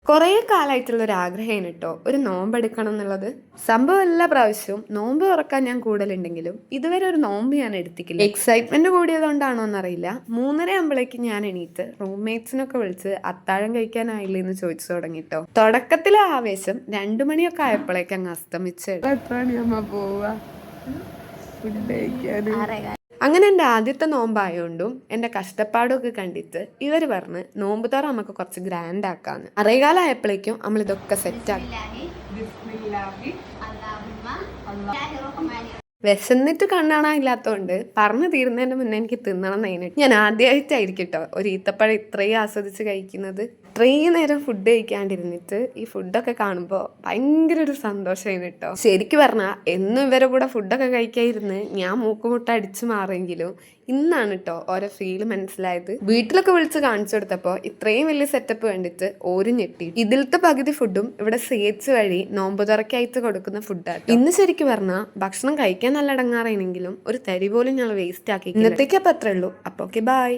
കുറേ കാലമായിട്ടുള്ള ഒരു ആഗ്രഹമാണ് കേട്ടോ ഒരു നോമ്പ് എടുക്കണം എന്നുള്ളത്. സംഭവം എല്ലാ പ്രാവശ്യവും നോമ്പ് തുറക്കാൻ ഞാൻ കൂടുതലുണ്ടെങ്കിലും ഇതുവരെ ഒരു നോമ്പ് ഞാൻ എടുത്തിട്ടില്ല. എക്സൈറ്റ്മെന്റ് കൂടിയതുകൊണ്ടാണോ എന്നറിയില്ല, 3:30 ആകുമ്പോഴേക്കും ഞാൻ എണീറ്റ് റൂംമേറ്റ്സിനൊക്കെ വിളിച്ച് അത്താഴം കഴിക്കാനായില്ലേ എന്ന് ചോദിച്ചു തുടങ്ങിട്ടോ. തുടക്കത്തിലെ ആവേശം 2 മണിയൊക്കെ ആയപ്പോഴേക്കും അങ്ങ് അസ്തമിച്ച്. എത്ര മണിയാകുമ്പോ പോവാ ഫുഡ് കഴിക്കാൻ? അങ്ങനെ എൻ്റെ ആദ്യത്തെ നോമ്പായോണ്ടും എൻ്റെ കഷ്ടപ്പാടൊക്കെ കണ്ടിട്ട് ഇവർ പറഞ്ഞ് നോമ്പ് തുറ നമുക്ക് കുറച്ച് ഗ്രാൻഡ് ആക്കാന്ന്. അറിയകാലമായപ്പോഴേക്കും നമ്മൾ ഇതൊക്കെ സെറ്റാക്കി. വിശന്നിട്ട് കണ്ണാണാനില്ലാത്തതുകൊണ്ട് പറഞ്ഞു തീരുന്നതിന് മുന്നേ എനിക്ക് തിന്നണം എന്നതിന് ഞാൻ ആദ്യമായിട്ടായിരിക്കും കേട്ടോ ഒരു ഈത്തപ്പഴം ഇത്രയും ആസ്വദിച്ച് കഴിക്കുന്നത്. ഇത്രയും നേരം ഫുഡ് കഴിക്കാണ്ടിരുന്നിട്ട് ഈ ഫുഡൊക്കെ കാണുമ്പോൾ ഭയങ്കര ഒരു സന്തോഷമായിരുന്നു കേട്ടോ. ശരിക്കും പറഞ്ഞാൽ എന്നും ഇവരെ കൂടെ ഫുഡൊക്കെ കഴിക്കാതിരുന്ന് ഞാൻ മൂക്കുമുട്ട അടിച്ചു മാറിയെങ്കിലും ഇന്നാണ് കേട്ടോ ഓരോ ഫീല് മനസ്സിലായത്. വീട്ടിലൊക്കെ വിളിച്ച് കാണിച്ചു കൊടുത്തപ്പോൾ ഇത്രയും വലിയ സെറ്റപ്പ് കണ്ടിട്ട് ഓര് ഞെട്ടി. ഇതിലത്തെ പകുതി ഫുഡും ഇവിടെ സേച്ച് വഴി നോമ്പ് തുറക്കായിട്ട് കൊടുക്കുന്ന ഫുഡാണ്. ഇന്ന് ശരിക്കും പറഞ്ഞാൽ ഭക്ഷണം കഴിക്കാൻ നല്ല അടങ്ങാറാണെങ്കിലും ഒരു തരി പോലും ഞങ്ങൾ വേസ്റ്റ് ആക്കി. ഇന്നത്തേക്ക് അപ്പം അത്രേ ഉള്ളൂ. അപ്പോൾ ഓക്കെ, ബൈ.